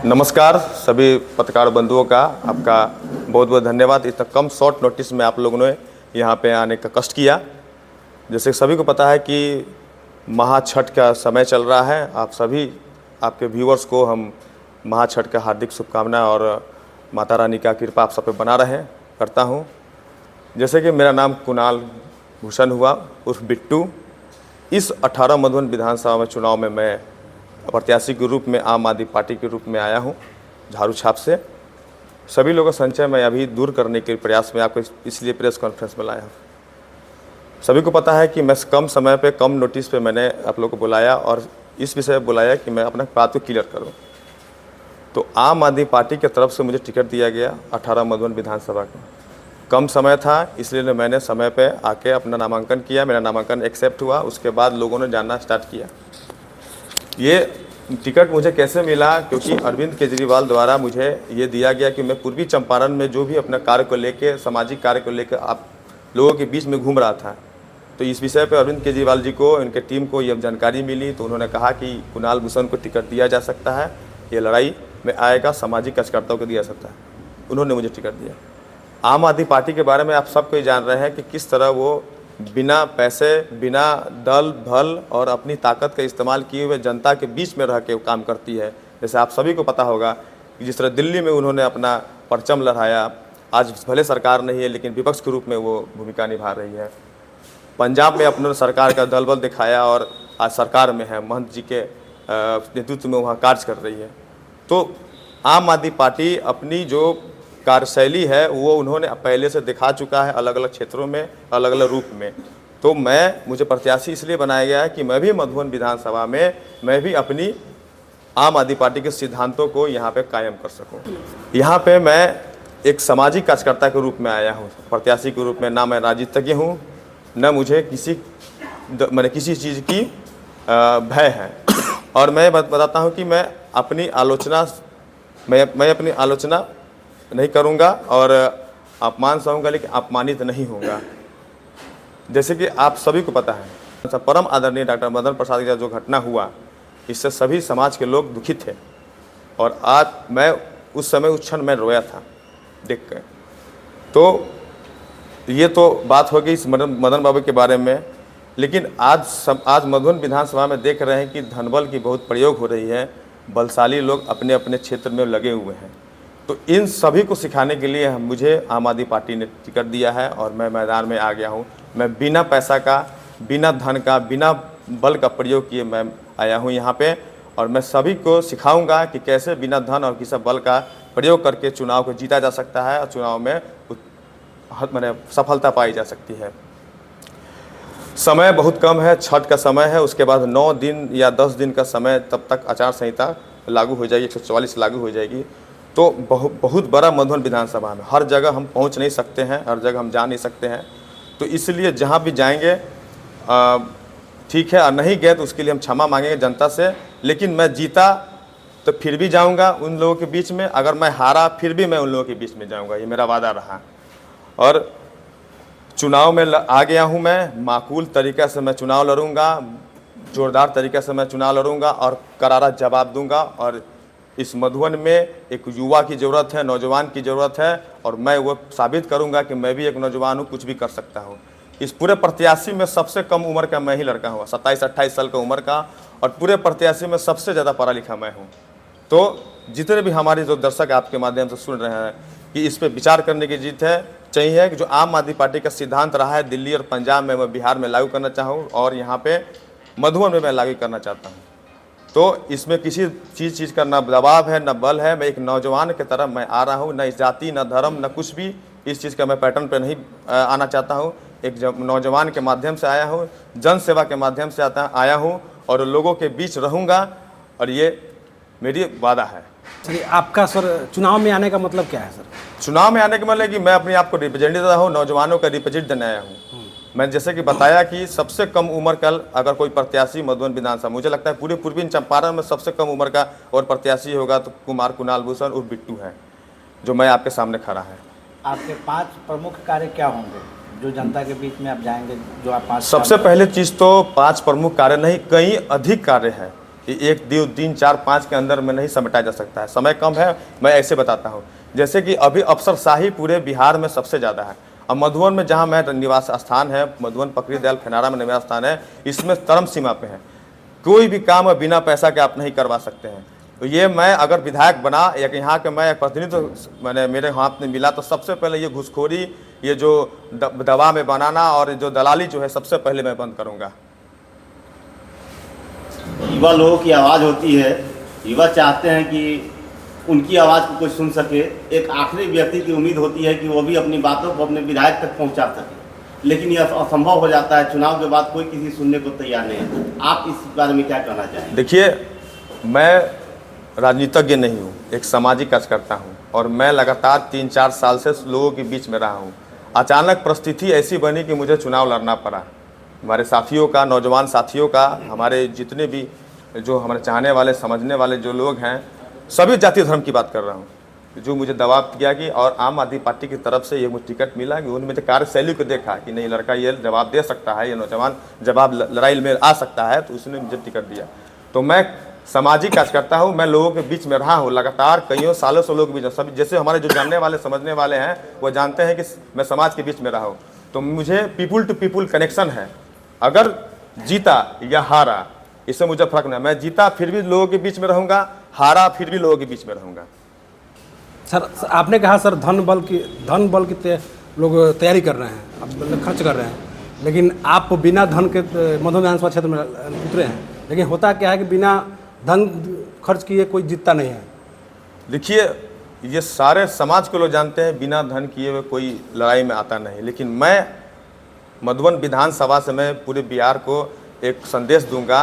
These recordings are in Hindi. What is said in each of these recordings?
नमस्कार सभी पत्रकार बंधुओं का, आपका बहुत बहुत धन्यवाद। इतना कम शॉर्ट नोटिस में आप लोगों ने यहाँ पे आने का कष्ट किया। जैसे सभी को पता है कि महाछठ का समय चल रहा है। आप सभी आपके व्यूअर्स को हम महाछठ का हार्दिक शुभकामनाएं और माता रानी का कृपा आप सब पे बना रहे करता हूँ। जैसे कि मेरा नाम कुणाल भूषण हुआ उर्फ बिट्टू। इस 18 मधुबन विधानसभा में चुनाव में मैं प्रत्याशी के रूप में आम आदमी पार्टी के रूप में आया हूं, झाड़ू छाप से। सभी लोगों का संचय मैं अभी दूर करने के प्रयास में आपको इसलिए प्रेस कॉन्फ्रेंस में लाया हूं। सभी को पता है कि मैं कम समय पे कम नोटिस पे मैंने आप लोगों को बुलाया और इस विषय में बुलाया कि मैं अपना बात को क्लियर करूं। तो आम आदमी पार्टी की तरफ से मुझे टिकट दिया गया 18 मधुबन विधानसभा का। कम समय था, इसलिए मैंने समय पे आके अपना नामांकन किया। मेरा नामांकन एक्सेप्ट हुआ। उसके बाद लोगों ने जानना स्टार्ट किया। ये टिकट मुझे कैसे मिला, क्योंकि अरविंद केजरीवाल द्वारा मुझे ये दिया गया कि मैं पूर्वी चंपारण में जो भी अपने कार्य को लेके, सामाजिक कार्य को लेकर आप लोगों के बीच में घूम रहा था, तो इस विषय पे अरविंद केजरीवाल जी को, इनके टीम को ये जानकारी मिली। तो उन्होंने कहा कि कुणाल भूषण को टिकट दिया जा सकता है, ये लड़ाई में आएगा, सामाजिक कार्यकर्ताओं को दिया सकता है। उन्होंने मुझे टिकट दिया। आम आदमी पार्टी के बारे में आप सबको ही जान रहे हैं कि किस तरह वो बिना पैसे, बिना दल भल और अपनी ताकत का इस्तेमाल किए हुए जनता के बीच में रह के काम करती है। जैसे आप सभी को पता होगा कि जिस तरह दिल्ली में उन्होंने अपना परचम लहराया, आज भले सरकार नहीं है लेकिन विपक्ष के रूप में वो भूमिका निभा रही है। पंजाब में अपने सरकार का दल बल दिखाया और आज सरकार में है, महंत जी के नेतृत्व में वहाँ कार्य कर रही है। तो आम आदमी पार्टी अपनी जो कार्यशैली है वो उन्होंने पहले से दिखा चुका है अलग अलग क्षेत्रों में, अलग अलग रूप में। तो मुझे प्रत्याशी इसलिए बनाया गया है कि मैं भी मधुबन विधानसभा में मैं भी अपनी आम आदमी पार्टी के सिद्धांतों को यहाँ पे कायम कर सकूँ। यहाँ पे मैं एक सामाजिक कार्यकर्ता के रूप में आया हूँ, प्रत्याशी के रूप में। ना मैं राजनीतिज्ञ हूँ, न मुझे किसी चीज़ की भय है। और मैं बताता हूँ कि मैं अपनी आलोचना नहीं करूंगा और अपमान सहूँगा, लेकिन अपमानित नहीं होऊंगा। जैसे कि आप सभी को पता है, परम आदरणीय डॉक्टर मदन प्रसाद का जो घटना हुआ, इससे सभी समाज के लोग दुखित थे। और आज मैं उस समय उस क्षण में रोया था देख कर। तो ये तो बात हो गई इस मदन बाबू के बारे में। लेकिन आज मधुबन विधानसभा में देख रहे हैं कि धनबल की बहुत प्रयोग हो रही है। बलशाली लोग अपने अपने क्षेत्र में लगे हुए हैं। तो इन सभी को सिखाने के लिए मुझे आम आदमी पार्टी ने टिकट दिया है और मैं मैदान में आ गया हूँ। मैं बिना पैसा का, बिना धन का, बिना बल का प्रयोग किए मैं आया हूँ यहाँ पे। और मैं सभी को सिखाऊंगा कि कैसे बिना धन और किसी बल का प्रयोग करके चुनाव को जीता जा सकता है और चुनाव में सफलता पाई जा सकती है। समय बहुत कम है, छठ का समय है। उसके बाद 9 दिन या 10 दिन का समय, तब तक आचार संहिता लागू हो जाएगी, 144 लागू हो जाएगी। तो बहुत बड़ा मधुबन विधानसभा में हर जगह हम पहुंच नहीं सकते हैं, हर जगह हम जा नहीं सकते हैं। तो इसलिए जहां भी जाएंगे ठीक है, और नहीं गए तो उसके लिए हम क्षमा मांगेंगे जनता से। लेकिन मैं जीता तो फिर भी जाऊंगा उन लोगों के बीच में, अगर मैं हारा फिर भी मैं उन लोगों के बीच में जाऊंगा, ये मेरा वादा रहा। और चुनाव में आ गया हूँ मैं, माकूल तरीक़े से मैं चुनाव लड़ूंगा, जोरदार तरीक़े से मैं चुनाव लड़ूंगा और करारा जवाब दूंगा। और इस मधुबन में एक युवा की ज़रूरत है, नौजवान की ज़रूरत है, और मैं वो साबित करूंगा कि मैं भी एक नौजवान हूँ, कुछ भी कर सकता हूँ। इस पूरे प्रत्याशी में सबसे कम उम्र का मैं ही लड़का हूँ, 27-28 साल का उम्र का, और पूरे प्रत्याशी में सबसे ज़्यादा पढ़ा लिखा मैं हूँ। तो जितने भी हमारे जो दर्शक आपके माध्यम से सुन रहे हैं कि इस पर विचार करने की जीत है, चाहिए कि जो आम आदमी पार्टी का सिद्धांत रहा है दिल्ली और पंजाब में, मैं बिहार में लागू करना चाहूँ और यहाँ पे मधुबन में मैं लागू करना चाहता हूँ। तो इसमें किसी चीज़ का न दबाव है न बल है। मैं एक नौजवान की तरह मैं आ रहा हूँ, न जाति न धर्म न कुछ भी इस चीज़ का मैं पैटर्न पे नहीं आना चाहता हूँ। एक नौजवान के माध्यम से आया हूँ, जन सेवा के माध्यम से आया हूँ और लोगों के बीच रहूँगा, और ये मेरी वादा है। चलिए, आपका सर चुनाव में आने का मतलब क्या है सर? चुनाव में आने का मतलब कि मैं अपने आप को रिप्रेजेंटेटिव हूँ, नौजवानों का रिप्रेजेंट देने आया हूँ। मैं जैसे कि बताया कि सबसे कम उम्र का अगर कोई प्रत्याशी मधुबन विधानसभा, मुझे लगता है पूरे पूर्वी चंपारण में सबसे कम उम्र का और प्रत्याशी होगा तो कुणाल भूषण और बिट्टू है, जो मैं आपके सामने खड़ा है। आपके 5 प्रमुख कार्य क्या होंगे जो जनता के बीच में आप जाएंगे, जो आप 5? सबसे पहले चीज़ तो 5 प्रमुख कार्य नहीं, कई अधिक कार्य है। ये 1 दिन 4 5 के अंदर में नहीं समेटा जा सकता है, समय कम है। मैं ऐसे बताता हूँ, जैसे कि अभी अफसरशाही पूरे बिहार में सबसे ज़्यादा है। अब मधुबन में जहाँ मैं निवास स्थान है, मधुबन पकड़ी दयाल फेनारा में निवास स्थान है, इसमें चरम सीमा पे है। कोई भी काम बिना पैसा के आप नहीं करवा सकते हैं। तो ये मैं अगर विधायक बना या यहाँ के मैं एक प्रतिनिधित्व मैंने मेरे हाथ में मिला तो सबसे पहले ये घूसखोरी, ये जो दवा में बनाना और जो दलाली जो है सबसे पहले मैं बंद करूँगा। युवा लोगों की आवाज़ होती है, युवा चाहते हैं कि उनकी आवाज़ को कोई सुन सके। एक आखिरी व्यक्ति की उम्मीद होती है कि वो भी अपनी बातों को अपने विधायक तक पहुंचा सके, लेकिन यह असंभव हो जाता है। चुनाव के बाद कोई किसी सुनने को तैयार नहीं है। आप इस बारे में क्या कहना चाहेंगे? देखिए, मैं राजनीतिज्ञ नहीं हूँ, एक सामाजिक कार्यकर्ता हूँ और मैं लगातार 3-4 साल से लोगों के बीच में रहा हूँ। अचानक परिस्थिति ऐसी बनी कि मुझे चुनाव लड़ना पड़ा। हमारे साथियों का, नौजवान साथियों का, हमारे जितने भी जो हमारे चाहने वाले, समझने वाले जो लोग हैं, सभी जाति धर्म की बात कर रहा हूँ, जो मुझे दबाव किया कि और आम आदमी पार्टी की तरफ से ये मुझे टिकट मिला कि उन्होंने मुझे कार्यशैली को देखा कि नहीं, लड़का ये जवाब दे सकता है, ये नौजवान जवाब लड़ाई में आ सकता है, तो उसने मुझे टिकट दिया। तो मैं सामाजिक कार्यकर्ता हूँ, मैं लोगों के बीच में रहा हूँ लगातार कईयों सालों से। लोगों के बीच में सभी, जैसे हमारे जो जानने वाले समझने वाले हैं वो जानते हैं कि मैं समाज के बीच में रहा हूँ। तो मुझे पीपुल टू पीपुल कनेक्शन है। अगर जीता या हारा इससे मुझे फर्क नहीं। मैं जीता फिर भी लोगों के बीच में रहूँगा, हारा फिर भी लोगों के बीच में रहूँगा। सर, आपने कहा सर धन बल की लोग तैयारी कर रहे हैं, अब खर्च कर रहे हैं, लेकिन आप बिना धन के मधुबन विधानसभा क्षेत्र में उतरे हैं। लेकिन होता क्या है कि बिना धन खर्च किए कोई जीतता नहीं है। देखिए, ये सारे समाज के लोग जानते हैं बिना धन किए हुए कोई लड़ाई में आता नहीं। लेकिन मैं मधुबन विधानसभा से मैं पूरे बिहार को एक संदेश दूंगा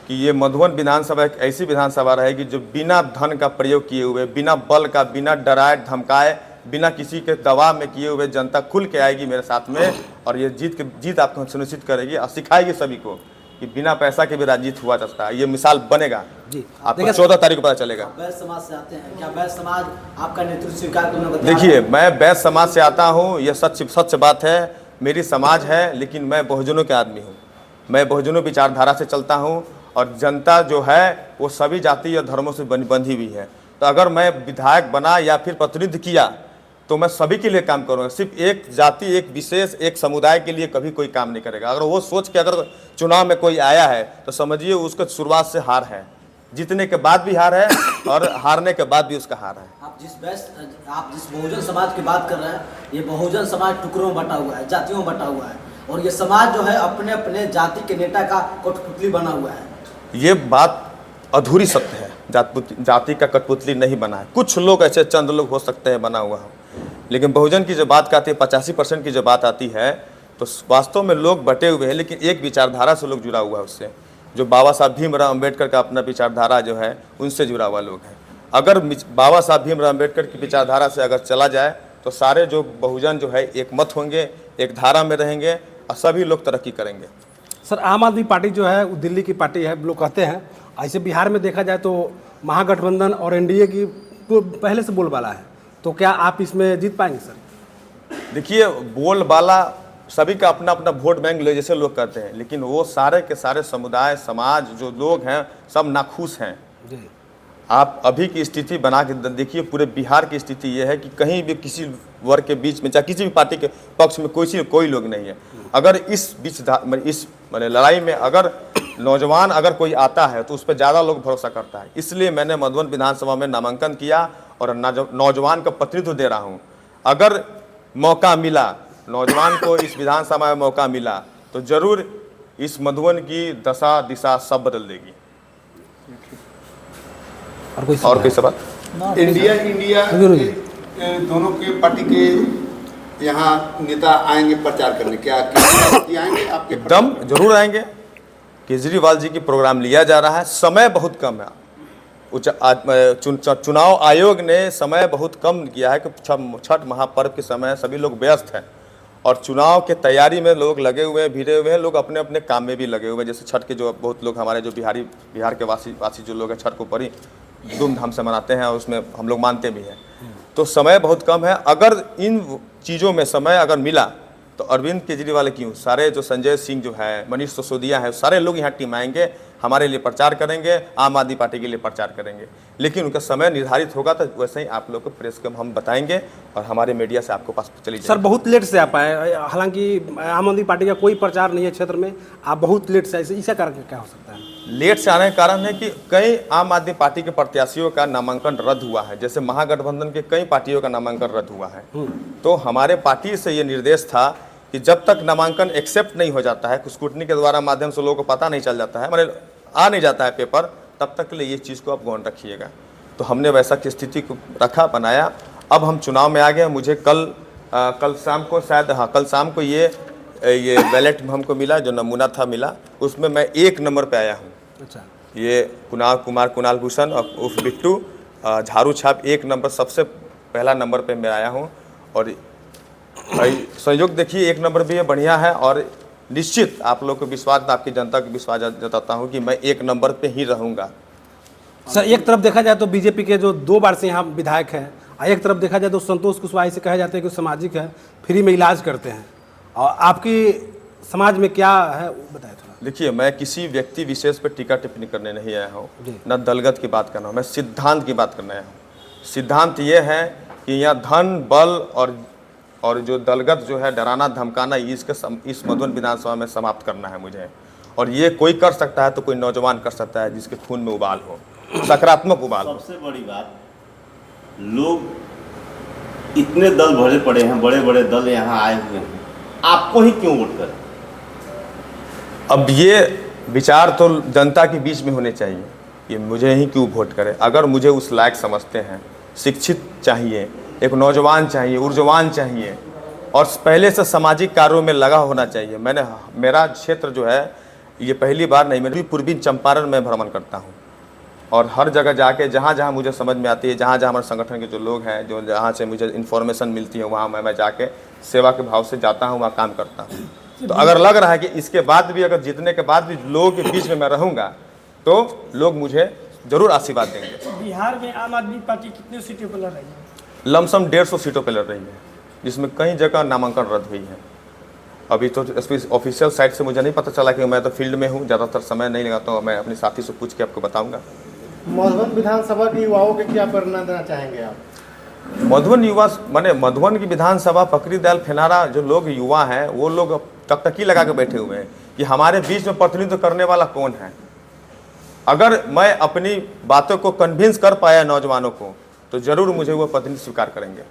कि ये मधुबन विधानसभा एक ऐसी विधानसभा रहेगी जो बिना धन का प्रयोग किए हुए, बिना बल का, बिना डराए धमकाए, बिना किसी के दबाव में किए हुए जनता खुल के आएगी मेरे साथ में और ये जीत आपको सुनिश्चित करेगी और सिखाएगी सभी को कि बिना पैसा के भी राजनीति हुआ जाता है। ये मिसाल बनेगा जी। आपको 14 तारीख को पता चलेगा। बैस समाज से आते हैं, क्या बैस समाज आपका नेतृत्व स्वीकार करना बताया? देखिए, मैं बैस समाज से आता हूँ, यह सच बात है। मेरी समाज है, लेकिन मैं बहुजनों के आदमी हूँ। मैं बहुजनों विचारधारा से चलता हूँ और जनता जो है वो सभी जाति और धर्मों से बंधी हुई है। तो अगर मैं विधायक बना या फिर प्रतिनिधि किया तो मैं सभी के लिए काम करूँगा। सिर्फ एक जाति, एक विशेष, एक समुदाय के लिए कभी कोई काम नहीं करेगा। अगर वो सोच के अगर चुनाव में कोई आया है तो समझिए उसका शुरुआत से हार है, जीतने के बाद भी हार है और हारने के बाद भी उसका हार है। आप जिस बहुजन समाज की बात कर रहे हैं, ये बहुजन समाज टुकड़ों में बटा हुआ है, जातियों में बटा हुआ है और ये समाज जो है अपने अपने जाति के नेता का कठपुतली बना हुआ है। ये बात अधूरी सत्य है। जाति का कठपुतली नहीं बना है। कुछ लोग ऐसे चंद लोग हो सकते हैं बना हुआ हो, लेकिन बहुजन की जो बात आती है, 85% की जो बात आती है, तो वास्तव में लोग बटे हुए हैं, लेकिन एक विचारधारा से लोग जुड़ा हुआ है उससे, जो बाबा साहब भीमराव अम्बेडकर का अपना विचारधारा जो है उनसे जुड़ा हुआ लोग हैं। अगर बाबा साहब भीमराव अम्बेडकर की विचारधारा से अगर चला जाए तो सारे जो बहुजन जो है एक मत होंगे, एक धारा में रहेंगे और सभी लोग तरक्की करेंगे। सर, आम आदमी पार्टी जो है वो दिल्ली की पार्टी है, लोग कहते हैं। ऐसे बिहार में देखा जाए तो महागठबंधन और एनडीए की पहले से बोलबाला है, तो क्या आप इसमें जीत पाएंगे सर? देखिए, बोलबाला सभी का अपना अपना वोट बैंक ले जैसे लोग कहते हैं, लेकिन वो सारे के सारे समुदाय, समाज जो लोग हैं सब नाखुश हैं जी। आप अभी की स्थिति बना के देखिए, पूरे बिहार की स्थिति ये है कि कहीं भी किसी वर्ग के बीच में, चाहे किसी भी पार्टी के पक्ष में कोई लोग नहीं है। अगर इस लड़ाई में अगर नौजवान अगर कोई आता है तो उस पर ज़्यादा लोग भरोसा करता है। इसलिए मैंने मधुबन विधानसभा में नामांकन किया और नौजवान का प्रतिनिधित्व दे रहा हूँ। अगर मौका मिला, नौजवान को इस विधानसभा में मौका मिला तो जरूर इस मधुबन की दशा दिशा सब बदल देगी। और कोई सवाल? इंडिया दोनों के पार्टी के यहाँ नेता आएंगे प्रचार करने, क्या आएंगे आपके? एकदम जरूर आएंगे। केजरीवाल जी की प्रोग्राम लिया जा रहा है, समय बहुत कम है। चुनाव आयोग ने समय बहुत कम किया है कि छठ महापर्व के समय सभी लोग व्यस्त हैं और चुनाव के तैयारी में लोग लगे हुए हैं, भिड़े हुए हैं। लोग अपने अपने काम में भी लगे हुए हैं। जैसे छठ के जो बहुत लोग हमारे जो बिहार के वासी जो लोग हैं, छठ को बड़ी धूमधाम से मनाते हैं और उसमें हम लोग मानते भी हैं। तो समय बहुत कम है। अगर इन चीज़ों में समय अगर मिला तो अरविंद केजरीवाल क्यों, सारे जो संजय सिंह जो है, मनीष सिसोदिया है, सारे लोग यहाँ टीम आएंगे। हमारे लिए प्रचार करेंगे, आम आदमी पार्टी के लिए प्रचार करेंगे। लेकिन उनका समय निर्धारित होगा तो वैसे ही आप लोग को प्रेस को हम बताएंगे और हमारे मीडिया से आपको पास चली सर जाएगी। बहुत लेट से आप आए, हालांकि आम आदमी पार्टी का कोई प्रचार नहीं है क्षेत्र में, आप बहुत लेट से आए, इसका कारण क्या हो सकता है? लेट से आने का कारण है कि कई आम आदमी पार्टी के प्रत्याशियों का नामांकन रद्द हुआ है। जैसे महागठबंधन के कई पार्टियों का नामांकन रद्द हुआ है। तो हमारे पार्टी से ये निर्देश था कि जब तक नामांकन एक्सेप्ट नहीं हो जाता है, स्क्रूटनी के द्वारा माध्यम से लोगों को पता नहीं चल जाता है, मैंने आ नहीं जाता है पेपर, तब तक के लिए ये चीज़ को आप गौन रखिएगा। तो हमने वैसा की स्थिति को रखा, बनाया। अब हम चुनाव में आ गए। मुझे कल शाम को शायद, हाँ कल शाम को ये बैलेट हमको मिला, जो नमूना था मिला, उसमें मैं 1 नंबर पे आया हूँ। अच्छा, ये कुणाल भूषण और उर्फ बिट्टू, झाड़ू छाप 1 नंबर, सबसे पहला नंबर पे मैं आया हूँ। और संयोग देखिए 1 नंबर भी ये बढ़िया है। और निश्चित आप लोग को विश्वास, आपकी जनता को विश्वास जताता हूँ कि मैं 1 नंबर पे ही रहूँगा। सर एक तरफ देखा जाए तो बीजेपी के जो 2 बार से यहाँ विधायक हैं, और एक तरफ देखा जाए तो संतोष कुशवाहा से कहा जाता है कि सामाजिक है, फ्री में इलाज करते हैं, और आपकी समाज में क्या है वो बताएं थोड़ा। देखिए, मैं किसी व्यक्ति विशेष पर टीका टिप्पणी करने नहीं आया हूँ, जी। न दलगत की बात करना हूँ, मैं सिद्धांत की बात करने आया हूँ। सिद्धांत ये है कि यहाँ धन बल और जो दलगत जो है डराना धमकाना, इस मधुबन विधानसभा में समाप्त करना है मुझे। और ये कोई कर सकता है तो कोई नौजवान कर सकता है जिसके खून में उबाल हो, सकारात्मक उबाल हो। सबसे बड़ी बात, लोग इतने दल भरे पड़े हैं, बड़े बड़े दल यहाँ आए हुए हैं, आपको ही क्यों वोट करें? अब ये विचार तो जनता के बीच में होने चाहिए कि मुझे ही क्यों वोट करें। अगर मुझे उस लायक समझते हैं, शिक्षित चाहिए, एक नौजवान चाहिए, ऊर्जवान चाहिए, और पहले से सामाजिक कार्यों में लगा होना चाहिए। मेरा क्षेत्र जो है ये पहली बार नहीं, मैं पूर्वी चंपारण में भ्रमण करता हूँ और हर जगह जाके जहाँ जहाँ मुझे समझ में आती है, जहाँ जहाँ हमारे संगठन के जो लोग हैं, जो जहाँ से मुझे इन्फॉर्मेशन मिलती है, वहाँ मैं जाके सेवा के भाव से जाता हूँ, वहाँ काम करता हूँ। तो अगर लग रहा है कि इसके बाद भी, अगर जीतने के बाद भी लोगों के बीच में मैं रहूँगा तो लोग मुझे जरूर आशीर्वाद देंगे। बिहार में आम आदमी पार्टी कितने सीटों पर लड़ रही है? लमसम 150 सीटों पर लड़ रही है, जिसमें कई जगह नामांकन रद्द हुई है। अभी तो ऑफिशियल साइट से मुझे नहीं पता चला कि मैं तो फील्ड में हूँ, ज़्यादातर समय नहीं लगाता हूँ। मैं अपने साथी से पूछ के आपको बताऊँगा। मधुबन विधानसभा के युवाओं के क्या प्रेरणा देना चाहेंगे आप? मधुबन युवा माने मधुबन की विधानसभा, पकड़ी दयाल फेनारा जो लोग युवा हैं, वो लोग टकटकी लगा के बैठे हुए हैं कि हमारे बीच में प्रतिनिधित्व करने वाला कौन है। अगर मैं अपनी बातों को कन्विंस कर पाया नौजवानों को, तो जरूर मुझे वो प्रतिनिधि स्वीकार करेंगे।